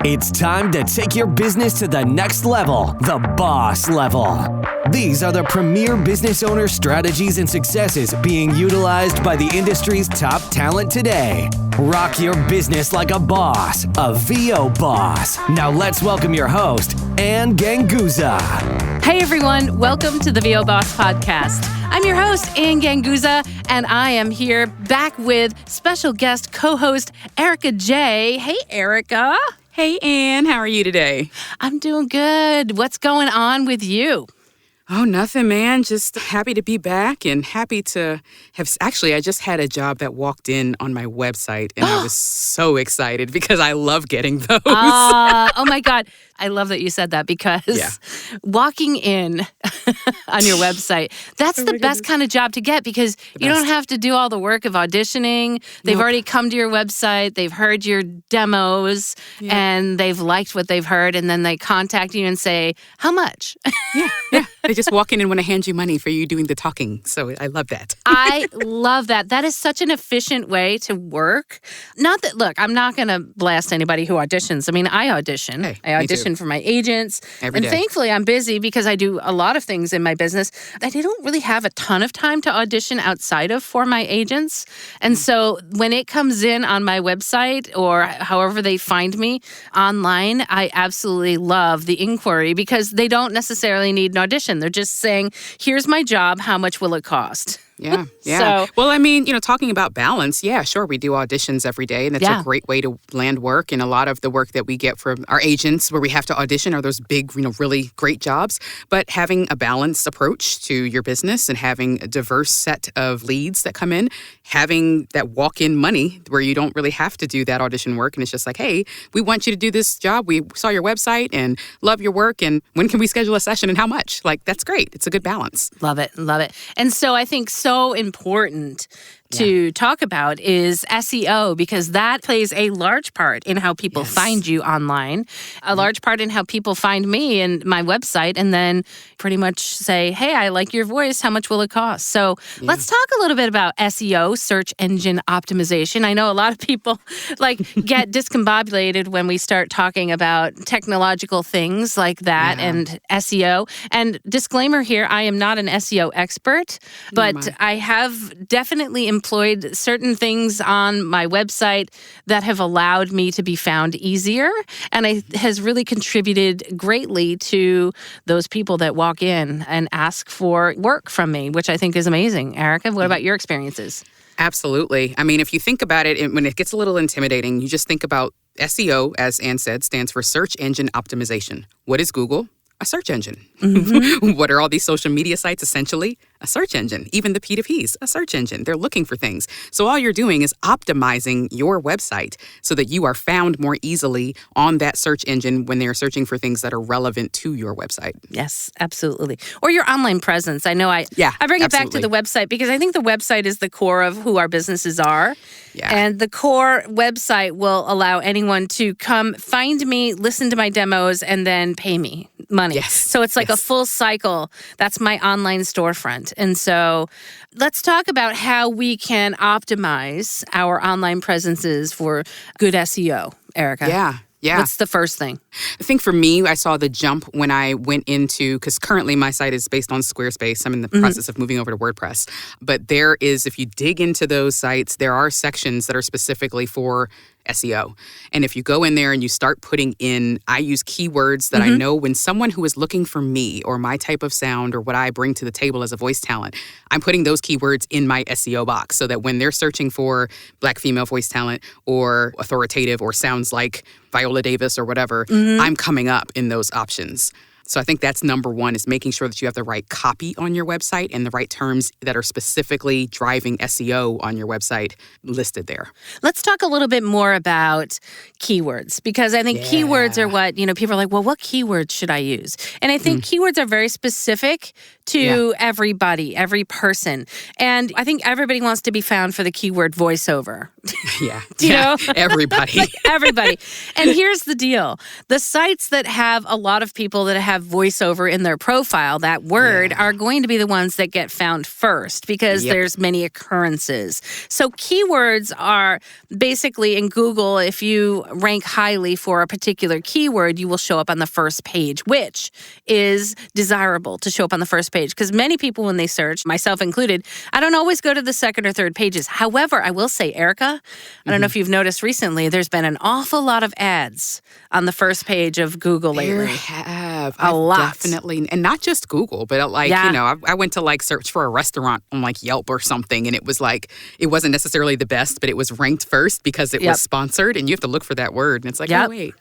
It's time to take your business to the next level, the boss level. These are the premier business owner strategies and successes being utilized by the industry's top talent today. Rock your business like a boss, a VO boss. Now let's welcome your host, Ann Ganguza. Hey everyone, welcome to the VO Boss Podcast. I'm your host, Ann Ganguza, and I am here back with special guest co-host Erikka J. Hey Erikka. Hey Ann, how are you today? I'm doing good. What's going on with you? Oh, nothing, man. Just happy to be back and happy to have... Actually, I just had a job that walked in on my website, and I was so excited because I love getting those. Oh my God. I love that you said that because walking in on your website, that's the best kind of job to get because you don't have to do all the work of auditioning. They've already come to your website. They've heard your demos and they've liked what they've heard. And then they contact you and say, how much? Yeah. They just walk in and want to hand you money for you doing the talking. So I love that. I love that. That is such an efficient way to work. Not that, look, I'm not going to blast anybody who auditions. I mean, I audition. Hey, I audition for my agents. Every and day. Thankfully, I'm busy because I do a lot of things in my business. I don't really have a ton of time to audition outside of for my agents. And so when it comes in on my website or however they find me online, I absolutely love the inquiry because they don't necessarily need an audition. They're just saying, here's my job. How much will it cost? Yeah. So, well, I mean, talking about balance, sure, we do auditions every day, and that's a great way to land work. And a lot of the work that we get from our agents where we have to audition are those big, really great jobs. But having a balanced approach to your business and having a diverse set of leads that come in, having that walk-in money where you don't really have to do that audition work. And it's just like, hey, we want you to do this job. We saw your website and love your work. And when can we schedule a session and how much? Like, that's great. It's a good balance. Love it. And so I think so important to talk about is SEO because that plays a large part in how people find you online, a large part in how people find me and my website, and then pretty much say, hey, I like your voice. How much will it cost? So let's talk a little bit about SEO, search engine optimization. I know a lot of people get discombobulated when we start talking about technological things like that and SEO. And disclaimer here, I am not an SEO expert, but I have definitely employed certain things on my website that have allowed me to be found easier. And it has really contributed greatly to those people that walk in and ask for work from me, which I think is amazing. Erikka, what about your experiences? Absolutely. I mean, if you think about it, when it gets a little intimidating, you just think about SEO, as Ann said, stands for search engine optimization. What is Google? A search engine. Mm-hmm. What are all these social media sites? Essentially, a search engine. Even the P2Ps, a search engine. They're looking for things. So all you're doing is optimizing your website so that you are found more easily on that search engine when they're searching for things that are relevant to your website. Yes, absolutely. Or your online presence. I know I bring it back to the website because I think the website is the core of who our businesses are. Yeah. And the core website will allow anyone to come find me, listen to my demos, and then pay me money. Yes. So it's like a full cycle. That's my online storefront. And so let's talk about how we can optimize our online presences for good SEO, Erikka. Yeah. What's the first thing? I think for me, I saw the jump when I went into, because currently my site is based on Squarespace. I'm in the process of moving over to WordPress. But there is, if you dig into those sites, there are sections that are specifically for SEO. And if you go in there and you start putting in, I use keywords that I know when someone who is looking for me or my type of sound or what I bring to the table as a voice talent, I'm putting those keywords in my SEO box so that when they're searching for Black female voice talent or authoritative or sounds like Viola Davis or whatever, I'm coming up in those options. So I think that's number one, is making sure that you have the right copy on your website and the right terms that are specifically driving SEO on your website listed there. Let's talk a little bit more about keywords, because I think keywords are what, people are like, well, what keywords should I use? And I think keywords are very specific to everybody, every person. And I think everybody wants to be found for the keyword voiceover. You know? Everybody. Everybody. And here's the deal. The sites that have a lot of people that have voiceover in their profile, that word, are going to be the ones that get found first because there's many occurrences. So keywords are basically in Google, if you rank highly for a particular keyword, you will show up on the first page, which is desirable to show up on the first page because many people, when they search, myself included, I don't always go to the second or third pages. However, I will say, Erikka, I don't know if you've noticed recently, there's been an awful lot of ads on the first page of Google lately. There have. A lot. Definitely. And not just Google, but I went to search for a restaurant on Yelp or something, and it was it wasn't necessarily the best, but it was ranked first because it was sponsored, and you have to look for that word. And it's oh, wait.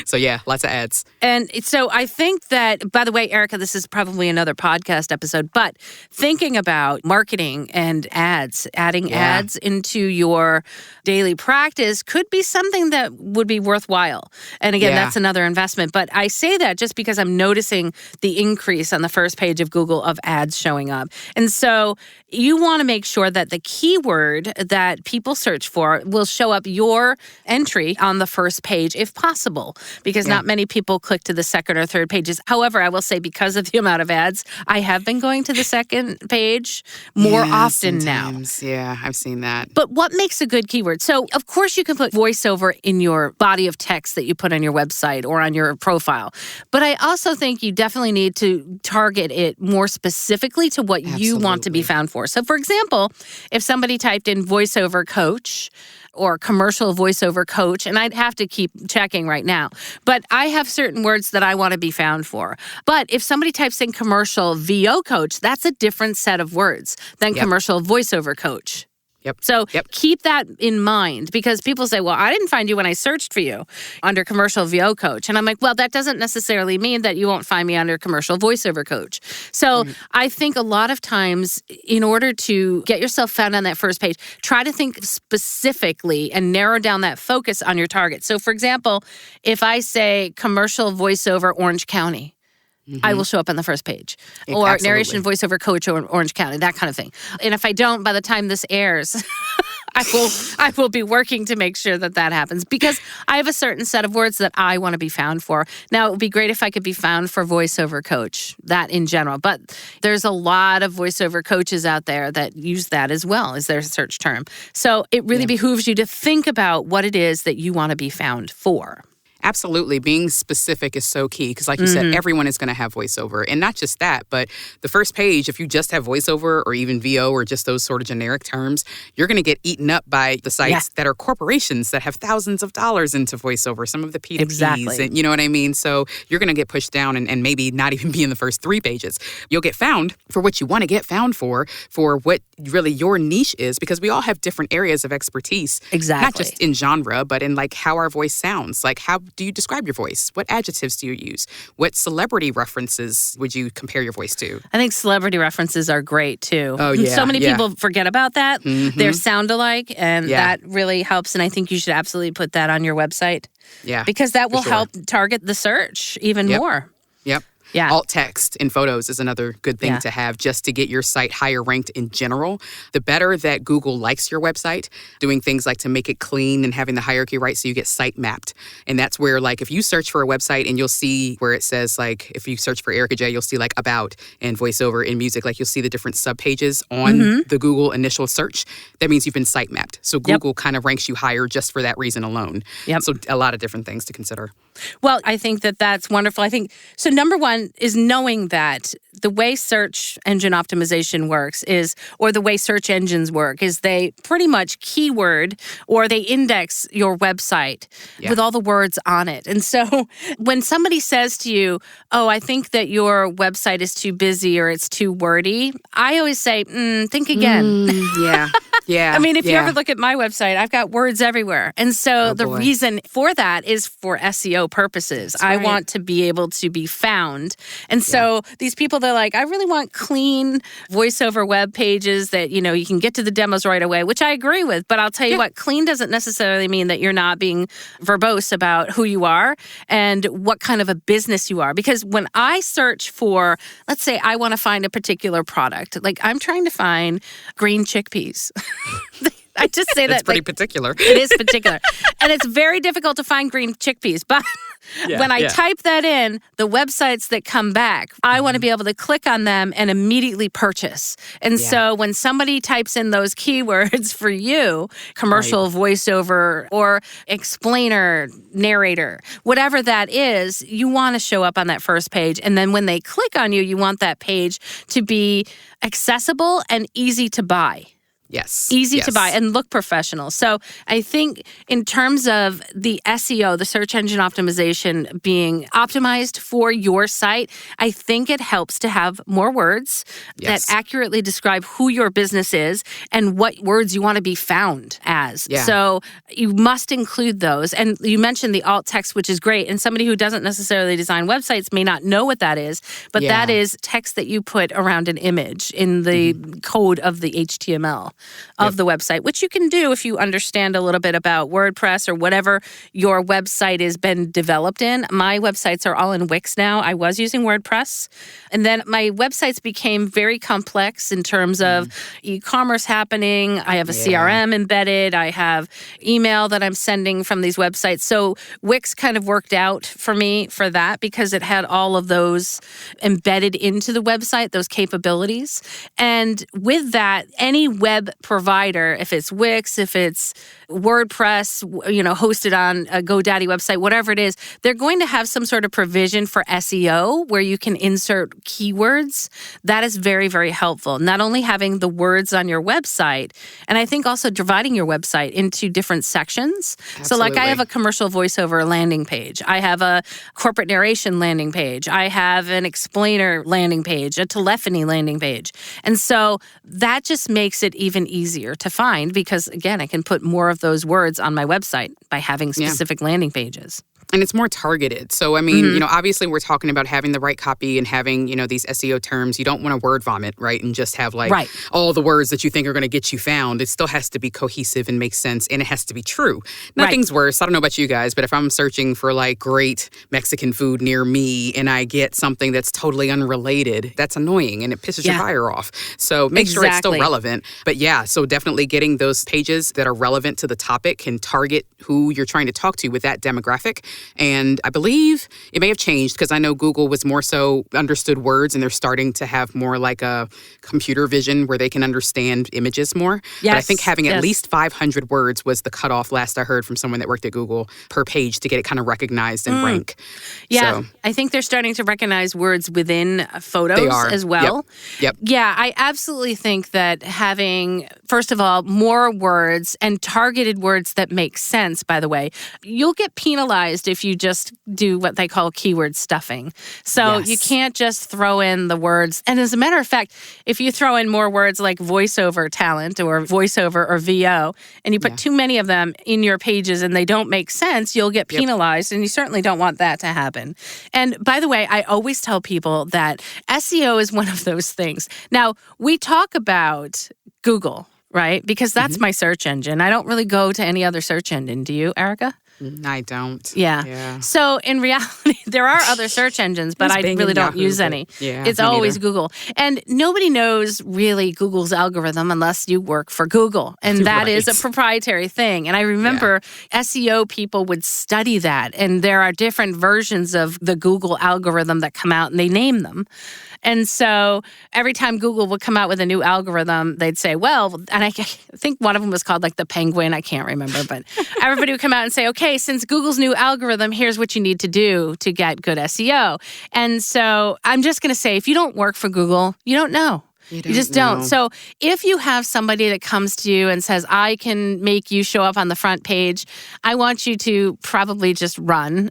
So lots of ads. And so I think that, by the way, Erikka, this is probably another podcast episode, but thinking about marketing and ads, adding ads into your daily practice could be something that would be worthwhile. And again, that's another investment. But I say that just because I'm noticing the increase on the first page of Google of ads showing up. And so you want to make sure that the keyword that people search for will show up your entry on the first page if possible, because not many people click to the second or third pages. However, I will say because of the amount of ads, I have been going to the second page more often sometimes. Now. Yeah, I've seen that. But what makes a good keyword? So, of course, you can put voiceover in your body of text that you put on your website or on your profile. But I also think you definitely need to target it more specifically to what you want to be found for. So, for example, if somebody typed in voiceover coach or commercial voiceover coach, and I'd have to keep checking right now, but I have certain words that I want to be found for. But if somebody types in commercial VO coach, that's a different set of words than commercial voiceover coach. So keep that in mind because people say, well, I didn't find you when I searched for you under commercial VO coach. And I'm like, well, that doesn't necessarily mean that you won't find me under commercial voiceover coach. So I think a lot of times in order to get yourself found on that first page, try to think specifically and narrow down that focus on your target. So for example, if I say commercial voiceover Orange County, I will show up on the first page. Or narration voiceover coach or Orange County, that kind of thing. And if I don't, by the time this airs, I will be working to make sure that happens because I have a certain set of words that I want to be found for. Now, it would be great if I could be found for voiceover coach, that in general. But there's a lot of voiceover coaches out there that use that as well as their search term. So it really behooves you to think about what it is that you want to be found for. Absolutely. Being specific is so key because like you said, everyone is going to have voiceover. And not just that, but the first page, if you just have voiceover or even VO or just those sort of generic terms, you're going to get eaten up by the sites that are corporations that have thousands of dollars into voiceover, some of the P2Ps. Exactly. And you know what I mean? So you're going to get pushed down and maybe not even be in the first 3 pages. You'll get found for what you want to get found for what really your niche is because we all have different areas of expertise. Exactly. Not just in genre, but in how our voice sounds. How do you describe your voice? What adjectives do you use? What celebrity references would you compare your voice to? I think celebrity references are great too. Oh, yeah. So many people forget about that. They're sound alike, and that really helps. And I think you should absolutely put that on your website. Yeah. Because that will help target the search even more. Yep. Yeah. Alt text in photos is another good thing to have just to get your site higher ranked in general. The better that Google likes your website, doing things like to make it clean and having the hierarchy right so you get site mapped. And that's where if you search for a website and you'll see where it says if you search for Erikka J, you'll see about and voiceover in music, you'll see the different subpages on the Google initial search. That means you've been site mapped. So Google kind of ranks you higher just for that reason alone. Yep. So a lot of different things to consider. Well, I think that's wonderful. I think, so number one is knowing that the way search engine optimization works or the way search engines work is they pretty much keyword or they index your website with all the words on it. And so when somebody says to you, oh, I think that your website is too busy or it's too wordy, I always say, think again. Yeah. I mean, if you ever look at my website, I've got words everywhere. And so the reason for that is for SEO purposes. I want to be able to be found. And so these people, they're like, I really want clean voiceover web pages that, you can get to the demos right away, which I agree with. But I'll tell you what, clean doesn't necessarily mean that you're not being verbose about who you are and what kind of a business you are. Because when I search for, let's say I want to find a particular product, I'm trying to find green chickpeas. I just say that. It's pretty particular. It is particular. And it's very difficult to find green chickpeas. But when I type that in, the websites that come back, I want to be able to click on them and immediately purchase. And so when somebody types in those keywords for you, commercial voiceover or explainer, narrator, whatever that is, you want to show up on that first page. And then when they click on you, you want that page to be accessible and easy to buy. Yes. Easy to buy and look professional. So I think in terms of the SEO, the search engine optimization being optimized for your site, I think it helps to have more words that accurately describe who your business is and what words you want to be found as. Yeah. So you must include those. And you mentioned the alt text, which is great. And somebody who doesn't necessarily design websites may not know what that is, but that is text that you put around an image in the code of the HTML. Of the website, which you can do if you understand a little bit about WordPress or whatever your website has been developed in. My websites are all in Wix now. I was using WordPress. And then my websites became very complex in terms of e-commerce happening. I have a CRM embedded. I have email that I'm sending from these websites. So Wix kind of worked out for me for that because it had all of those embedded into the website, those capabilities. And with that, any web provider, if it's Wix, if it's WordPress, hosted on a GoDaddy website, whatever it is, they're going to have some sort of provision for SEO where you can insert keywords. That is very, very helpful. Not only having the words on your website, and I think also dividing your website into different sections. Absolutely. So like I have a commercial voiceover landing page. I have a corporate narration landing page. I have an explainer landing page, a telephony landing page. And so that just makes it even easier to find because, again, I can put more of those words on my website by having specific landing pages. And it's more targeted. So, I mean, obviously we're talking about having the right copy and having, these SEO terms. You don't want to word vomit, right? And just have all the words that you think are going to get you found. It still has to be cohesive and make sense. And it has to be true. Nothing's worse. I don't know about you guys, but if I'm searching for great Mexican food near me and I get something that's totally unrelated, that's annoying and it pisses your buyer off. So make sure it's still relevant. But so definitely getting those pages that are relevant to the topic can target who you're trying to talk to with that demographic. And I believe it may have changed because I know Google was more so understood words and they're starting to have more like a computer vision where they can understand images more. Yes, but I think having at least 500 words was the cutoff last I heard from someone that worked at Google per page to get it kind of recognized and rank. Yeah, so, I think they're starting to recognize words within photos as well. Yep. Yeah, I absolutely think that having, first of all, more words and targeted words that make sense, by the way, you'll get penalized if you just do what they call keyword stuffing. So you can't just throw in the words. And as a matter of fact, if you throw in more words like voiceover talent or voiceover or VO, and you put too many of them in your pages and they don't make sense, you'll get penalized. And you certainly don't want that to happen. And by the way, I always tell people that SEO is one of those things. Now, we talk about Google, right? Because that's my search engine. I don't really go to any other search engine. Do you, Erikka? I don't. Yeah. So in reality, there are other search engines, but I really don't use any. It's always Google. And nobody knows really Google's algorithm unless you work for Google. And that is a proprietary thing. And I remember SEO people would study that. And there are different versions of the Google algorithm that come out and they name them. And so every time Google would come out with a new algorithm, they'd say, well, and I think one of them was called the penguin. I can't remember, but everybody would come out and say, okay, since Google's new algorithm, here's what you need to do to get good SEO. And so I'm just going to say, if you don't work for Google, you don't know. You just don't. So if you have somebody that comes to you and says, I can make you show up on the front page, I want you to probably just run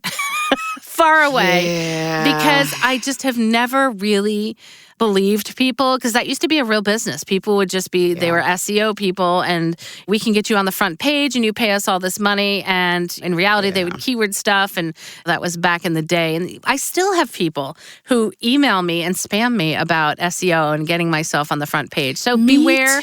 far away because I just have never really believed people, because that used to be a real business. People would just be, they were SEO people, and we can get you on the front page and you pay us all this money. And in reality, they would keyword stuff. And that was back in the day. And I still have people who email me and spam me about SEO and getting myself on the front page. So beware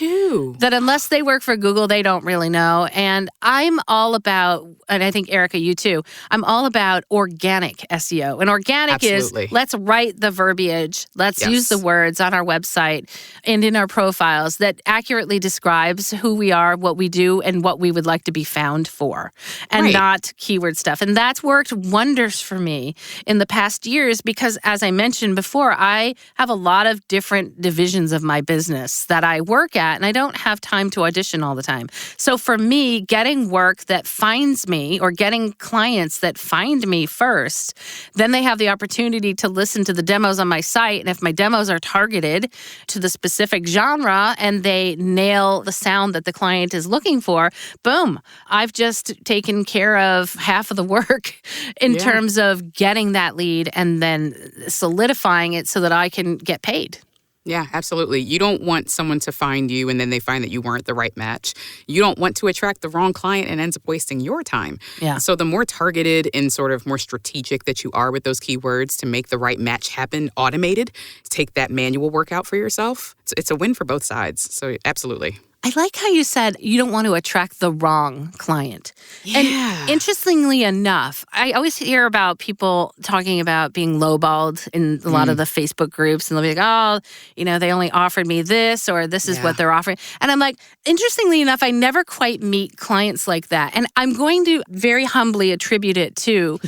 that unless they work for Google, they don't really know. And I'm all about, and I think Erikka, you too, I'm all about organic SEO. And organic is, let's write the verbiage. Let's use the words on our website and in our profiles that accurately describes who we are, what we do, and what we would like to be found for, and not keyword stuff. And that's worked wonders for me in the past years because, as I mentioned before, I have a lot of different divisions of my business that I work at, and I don't have time to audition all the time. So for me, getting work that finds me or getting clients that find me first, then they have the opportunity to listen to the demos on my site. And if my demos are targeted to the specific genre and they nail the sound that the client is looking for, boom, I've just taken care of half of the work in terms of getting that lead and then solidifying it so that I can get paid. Yeah, absolutely. You don't want someone to find you and then they find that you weren't the right match. You don't want to attract the wrong client and ends up wasting your time. Yeah. So the more targeted and sort of more strategic that you are with those keywords to make the right match happen, automated, take that manual work out for yourself. It's a win for both sides. So absolutely. I like how you said you don't want to attract the wrong client. Yeah. And interestingly enough, I always hear about people talking about being lowballed in a lot of the Facebook groups, and they'll be like, oh, they only offered me this, or this is what they're offering. And I'm like, interestingly enough, I never quite meet clients like that. And I'm going to very humbly attribute it to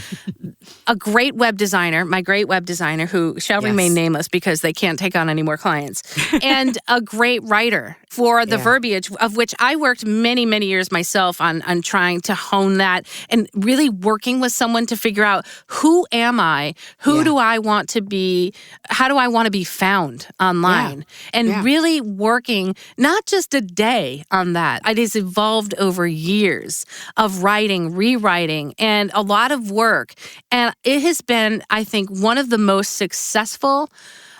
a great web designer, my great web designer, who shall remain nameless because they can't take on any more clients, and a great writer for the verbiage, of which I worked many, many years myself on trying to hone that and really working with someone to figure out, who am I? Who do I want to be? How do I want to be found online? And really working not just a day on that. It has evolved over years of writing, rewriting, and a lot of work. And it has been, I think, one of the most successful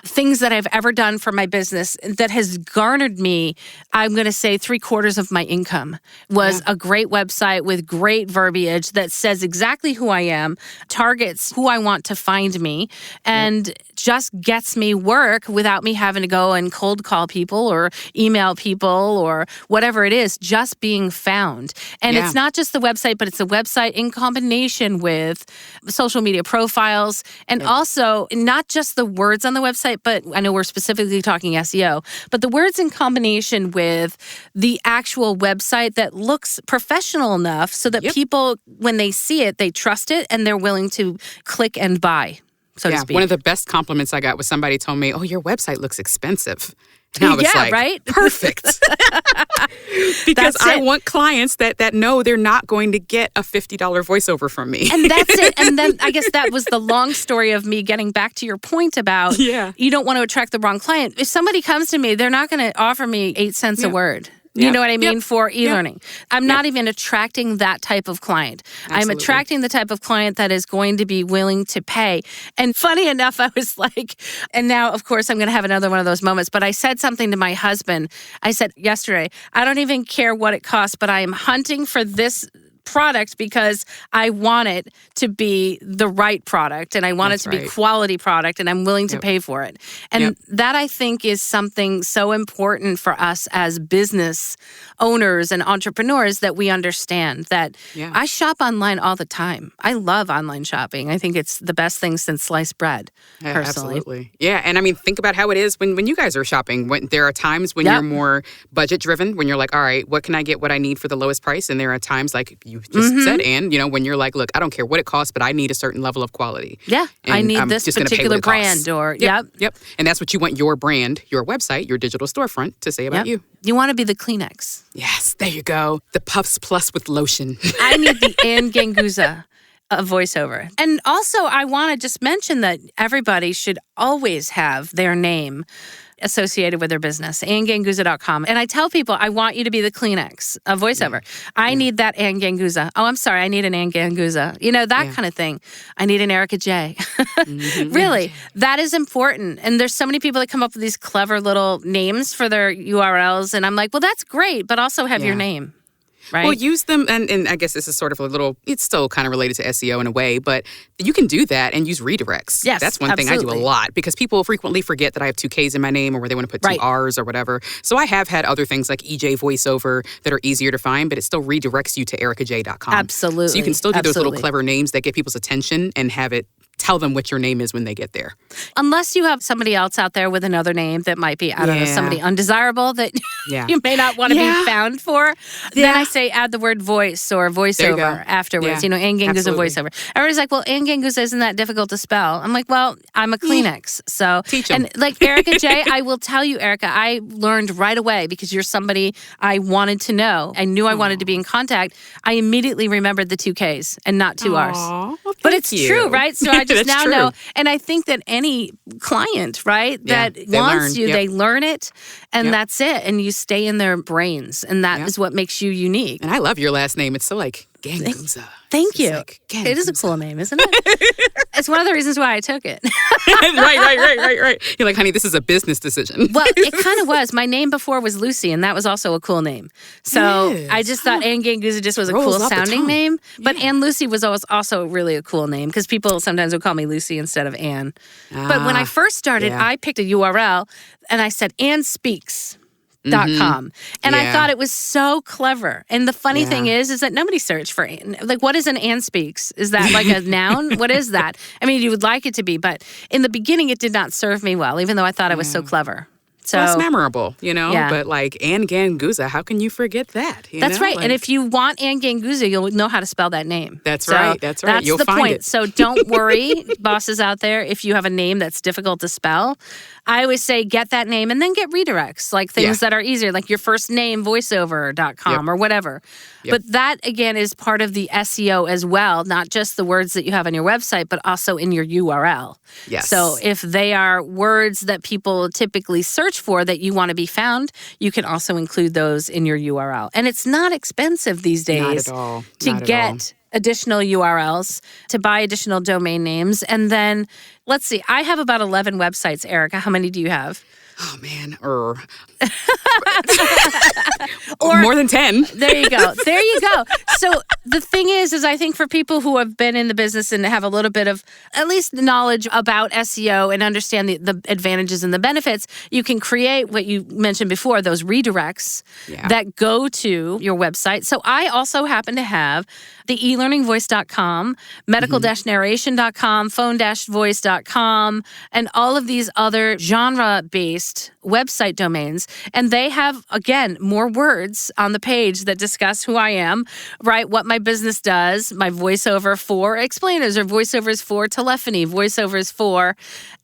things that I've ever done for my business that has garnered me, I'm going to say 3/4 of my income, was a great website with great verbiage that says exactly who I am, targets who I want to find me, and just gets me work without me having to go and cold call people or email people or whatever it is, just being found. And it's not just the website, but it's a website in combination with social media profiles, and also not just the words on the website, but I know we're specifically talking SEO, but the words in combination with the actual website that looks professional enough so that people, when they see it, they trust it and they're willing to click and buy, so to speak. One of the best compliments I got was somebody told me, oh, your website looks expensive. And I was like, right? Perfect. Because I want clients that know they're not going to get a $50 voiceover from me. And that's it. And then I guess that was the long story of me getting back to your point about you don't want to attract the wrong client. If somebody comes to me, they're not going to offer me 8 cents a word. You know what I mean? For e-learning. I'm not even attracting that type of client. Absolutely. I'm attracting the type of client that is going to be willing to pay. And funny enough, I was like, and now, of course, I'm going to have another one of those moments, but I said something to my husband. I said yesterday, I don't even care what it costs, but I am hunting for this product because I want it to be the right product and I want it to be quality product and I'm willing to pay for it. And that, I think, is something so important for us as business owners and entrepreneurs, that we understand that I shop online all the time. I love online shopping. I think it's the best thing since sliced bread, personally. Absolutely. Yeah. And I mean, think about how it is when you guys are shopping. When there are times when you're more budget driven, when you're like, all right, what can I get what I need for the lowest price? And there are times, like you just said, Anne, when you're like, look, I don't care what it costs, but I need a certain level of quality. Yeah. And I need I'm this just gonna pay particular what it costs. brand or, Yep. And that's what you want your brand, your website, your digital storefront to say about you. You want to be the Kleenex. Yes, there you go. The Puffs Plus with lotion. I need the Anne Ganguza voiceover. And also, I want to just mention that everybody should always have their name associated with their business, AnneGanguza.com. And I tell people, I want you to be the Kleenex, a voiceover. I need that Anne Ganguza. Oh, I'm sorry, I need an Anne Ganguza. That kind of thing. I need an Erikka J. Really, that is important. And there's so many people that come up with these clever little names for their URLs. And I'm like, well, that's great, but also have your name. Right? Well, use them, and I guess this is sort of a little, it's still kind of related to SEO in a way, but you can do that and use redirects. Yes, that's one thing I do a lot, because people frequently forget that I have 2 Ks in my name, or where they want to put 2 Rs or whatever. So I have had other things like EJ voiceover that are easier to find, but it still redirects you to erickaj.com. Absolutely. So you can still do those little clever names that get people's attention and have it tell them what your name is when they get there. Unless you have somebody else out there with another name that might be, I don't know, somebody undesirable that you may not want to be found for. Then I say add the word voice or voiceover afterwards. You know, Ann Ganguza voiceover. Everybody's like, well, Ann Ganguza isn't that difficult to spell. I'm like, well, I'm a Kleenex. So teach them. And like Erikka J, I will tell you, Erikka, I learned right away because you're somebody I wanted to know. I knew I wanted to be in contact. I immediately remembered the 2 Ks and not 2 Rs. Well, but it's true, right? So I just now true. know. And I think that any client, right, that wants you, they learn it, and that's it. And you stay in their brains. And that is what makes you unique. And I love your last name. It's so like Ganguza. Thank you. Like, it is a cool name, isn't it? It's one of the reasons why I took it. Right. You're like, honey, this is a business decision. Well, it kind of was. My name before was Lucy, and that was also a cool name. So I just thought Ann Ganguza just was a cool sounding name. But Ann Lucy was also really a cool name because people sometimes would call me Lucy instead of Ann. But when I first started, I picked a URL and I said AnnSpeaks.com. And I thought it was so clever. And the funny thing is that nobody searched for Ann. Like, what is an Ann Speaks? Is that like a noun? What is that? I mean, you would like it to be, but in the beginning, it did not serve me well, even though I thought I was so clever. So it's memorable, you know? But like Ann Ganguza, how can you forget that? That's right. Like, and if you want Ann Ganguza, you'll know how to spell that name. That's right. That's You'll the find point. it. So don't worry, bosses out there, if you have a name that's difficult to spell. I always say get that name and then get redirects, like things that are easier, like your first name, voiceover.com or whatever. But that, again, is part of the SEO as well, not just the words that you have on your website, but also in your URL. Yes. So if they are words that people typically search for that you want to be found, you can also include those in your URL. And it's not expensive these days to get additional URLs, to buy additional domain names. And then, let's see, I have about 11 websites, Erikka. How many do you have? Oh, man. Or more than 10. There you go. So the thing is I think for people who have been in the business and have a little bit of at least knowledge about SEO and understand the advantages and the benefits, you can create what you mentioned before, those redirects that go to your website. So I also happen to have the elearningvoice.com, medical-narration.com, phone-voice.com, and all of these other genre-based website domains. And they have, again, more words on the page that discuss who I am, right? What my business does, my voiceover for explainers or voiceovers for telephony, voiceovers for,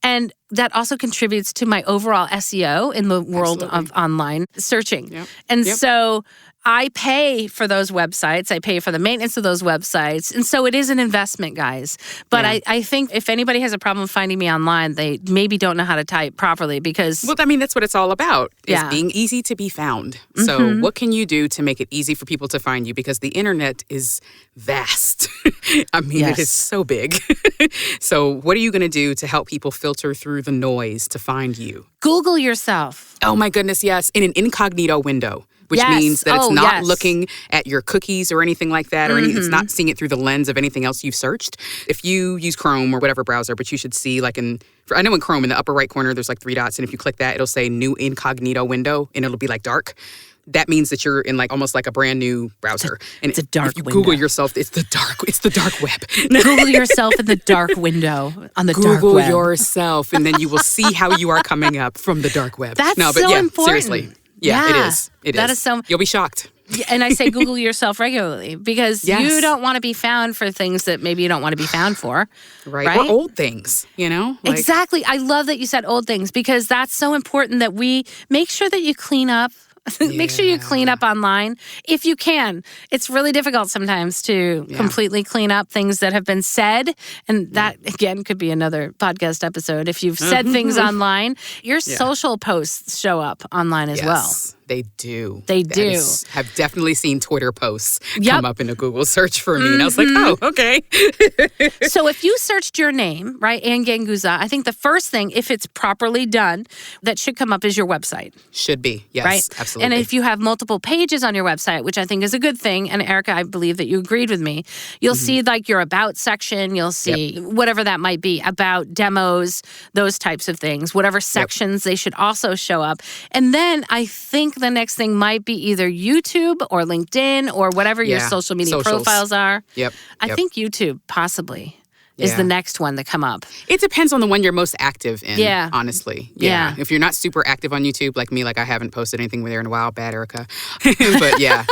and that also contributes to my overall SEO in the world of online searching. And so I pay for those websites. I pay for the maintenance of those websites. And so it is an investment, guys. But I think if anybody has a problem finding me online, they maybe don't know how to type properly because... Well, I mean, that's what it's all about, is being easy to be found. So what can you do to make it easy for people to find you? Because the internet is vast. I mean, it is so big. So what are you going to do to help people filter through the noise to find you? Google yourself. Oh, my goodness, yes. In an incognito window. Which means that it's not looking at your cookies or anything like that, or it's not seeing it through the lens of anything else you've searched. If you use Chrome or whatever browser, but you should see I know in Chrome in the upper right corner, there's like 3 dots. And if you click that, it'll say new incognito window and it'll be like dark. That means that you're in like almost like a brand new browser. It's a dark window. window. Google yourself, it's the dark web. Google yourself in the dark window on the dark web. Google yourself, and then you will see how you are coming up from the dark web. That's so important. Seriously. Yeah, it is. That is so... You'll be shocked. And I say Google yourself regularly because you don't want to be found for things that maybe you don't want to be found for. Right? Or old things, you know? Exactly. I love that you said old things because that's so important that we make sure that you clean up. Make sure you clean up online if you can. It's really difficult sometimes to completely clean up things that have been said. And that, again, could be another podcast episode. If you've said things online, your social posts show up online as well. They do. Have definitely seen Twitter posts come up in a Google search for me. And I was like, oh, okay. So if you searched your name, right, Ann Ganguza, I think the first thing, if it's properly done, that should come up is your website. Should be, yes, right? Absolutely. And if you have multiple pages on your website, which I think is a good thing, and Erikka, I believe that you agreed with me, you'll see like your about section, you'll see whatever that might be, about demos, those types of things, whatever sections, they should also show up. And then I think the next thing might be either YouTube or LinkedIn or whatever your social media profiles are. I think YouTube, possibly. is the next one to come up. It depends on the one you're most active in, Yeah. honestly. Yeah. If you're not super active on YouTube, like me, like I haven't posted anything there in a while, bad Erikka. But yeah.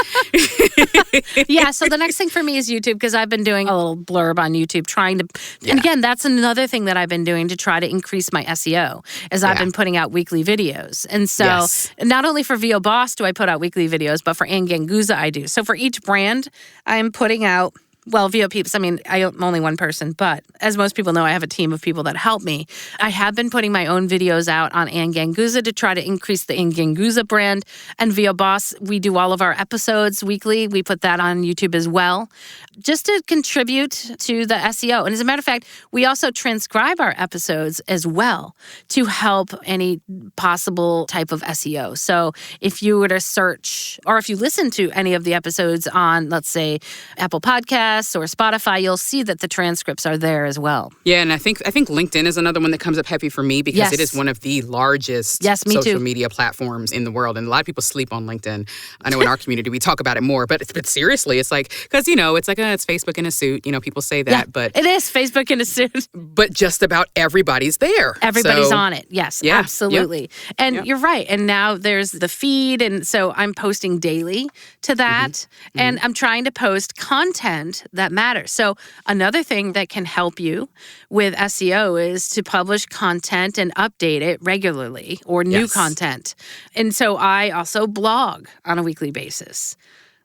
Yeah, so the next thing for me is YouTube, because I've been doing a little blurb on YouTube trying to, and again, that's another thing that I've been doing to try to increase my SEO, is I've been putting out weekly videos. And so not only for VO Boss do I put out weekly videos, but for Ann Ganguza I do. So for each brand, I'm putting out, well, VO Peeps, I mean, I am only one person, but as most people know, I have a team of people that help me. I have been putting my own videos out on Ann Ganguza to try to increase the Ann Ganguza brand. And VO Boss, we do all of our episodes weekly. We put that on YouTube as well, just to contribute to the SEO. And as a matter of fact, we also transcribe our episodes as well to help any possible type of SEO. So if you were to search, or if you listen to any of the episodes on, let's say, Apple Podcasts, or Spotify, you'll see that the transcripts are there as well. Yeah, and I think LinkedIn is another one that comes up heavy for me, because it is one of the largest social media platforms in the world, and a lot of people sleep on LinkedIn. I know in our community we talk about it more, but seriously, it's like, because it's like it's Facebook in a suit. People say that, but it is Facebook in a suit. But just about everybody's there. Everybody's on it. Yes, absolutely. And you're right. And now there's the feed, and so I'm posting daily to that, and I'm trying to post content that matters. So another thing that can help you with SEO is to publish content and update it regularly, or new content. And so I also blog on a weekly basis.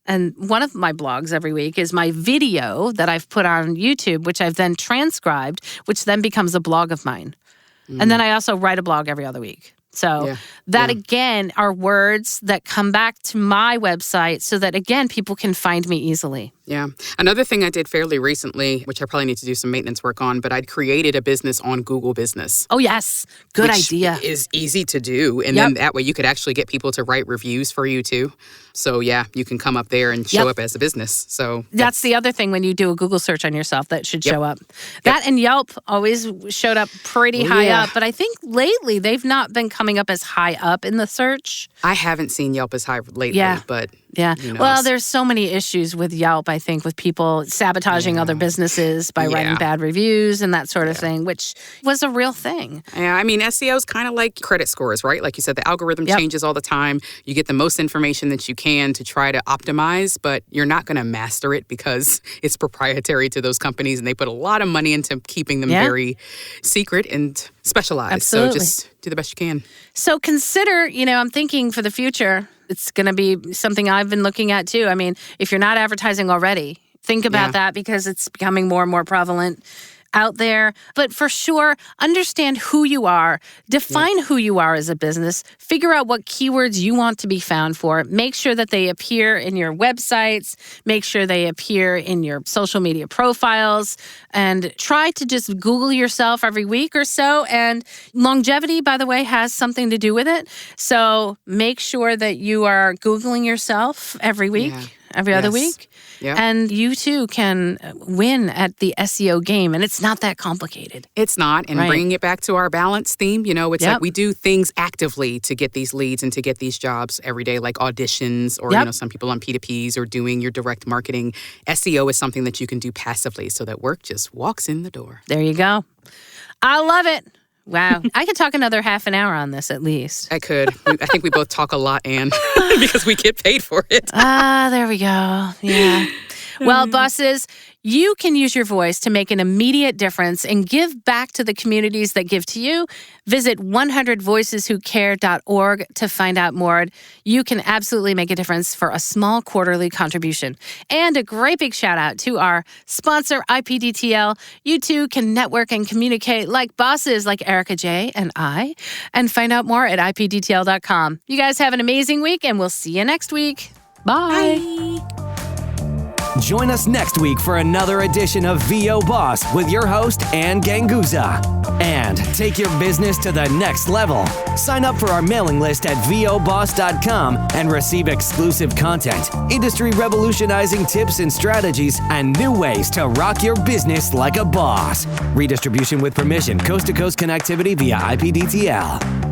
And one of my blogs every week is my video that I've put on YouTube, which I've then transcribed, which then becomes a blog of mine. And then I also write a blog every other week. So that, again, are words that come back to my website so that, again, people can find me easily. Yeah. Another thing I did fairly recently, which I probably need to do some maintenance work on, but I'd created a business on Google Business. Oh, yes. Good idea. Which is easy to do. And then that way you could actually get people to write reviews for you, too. So, yeah, you can come up there and show up as a business. So that's the other thing when you do a Google search on yourself that should show up. That and Yelp always showed up pretty high up. But I think lately they've not been coming up as high up in the search. I haven't seen Yelp as high lately, but... Yeah. Well, there's so many issues with Yelp, I think, with people sabotaging other businesses by writing bad reviews and that sort of thing, which was a real thing. Yeah, I mean, SEO is kind of like credit scores, right? Like you said, the algorithm changes all the time. You get the most information that you can to try to optimize, but you're not going to master it because it's proprietary to those companies, and they put a lot of money into keeping them very secret and specialized. Absolutely. So just do the best you can. So consider, I'm thinking for the future, it's going to be something I've been looking at too. I mean, if you're not advertising already, think about that, because it's becoming more and more prevalent out there. But for sure, understand who you are, define who you are as a business, figure out what keywords you want to be found for, make sure that they appear in your websites, make sure they appear in your social media profiles, and try to just Google yourself every week or so. And longevity, by the way, has something to do with it. So make sure that you are Googling yourself every week. Every other week. Yeah. And you too can win at the SEO game. And it's not that complicated. It's not. And bringing it back to our balance theme, it's like we do things actively to get these leads and to get these jobs every day, like auditions or, some people on P2Ps or doing your direct marketing. SEO is something that you can do passively so that work just walks in the door. There you go. I love it. Wow. I could talk another half an hour on this at least. I could. I think we both talk a lot, Anne, because we get paid for it. There we go. Yeah. Well, bosses, you can use your voice to make an immediate difference and give back to the communities that give to you. Visit 100voiceswhocare.org to find out more. You can absolutely make a difference for a small quarterly contribution. And a great big shout out to our sponsor, IPDTL. You too can network and communicate like bosses like Erikka J. and I. And find out more at IPDTL.com. You guys have an amazing week, and we'll see you next week. Bye. Bye. Join us next week for another edition of VO Boss with your host, Ann Ganguza. And take your business to the next level. Sign up for our mailing list at voboss.com and receive exclusive content, industry revolutionizing tips and strategies, and new ways to rock your business like a boss. Redistribution with permission, coast-to-coast connectivity via IPDTL.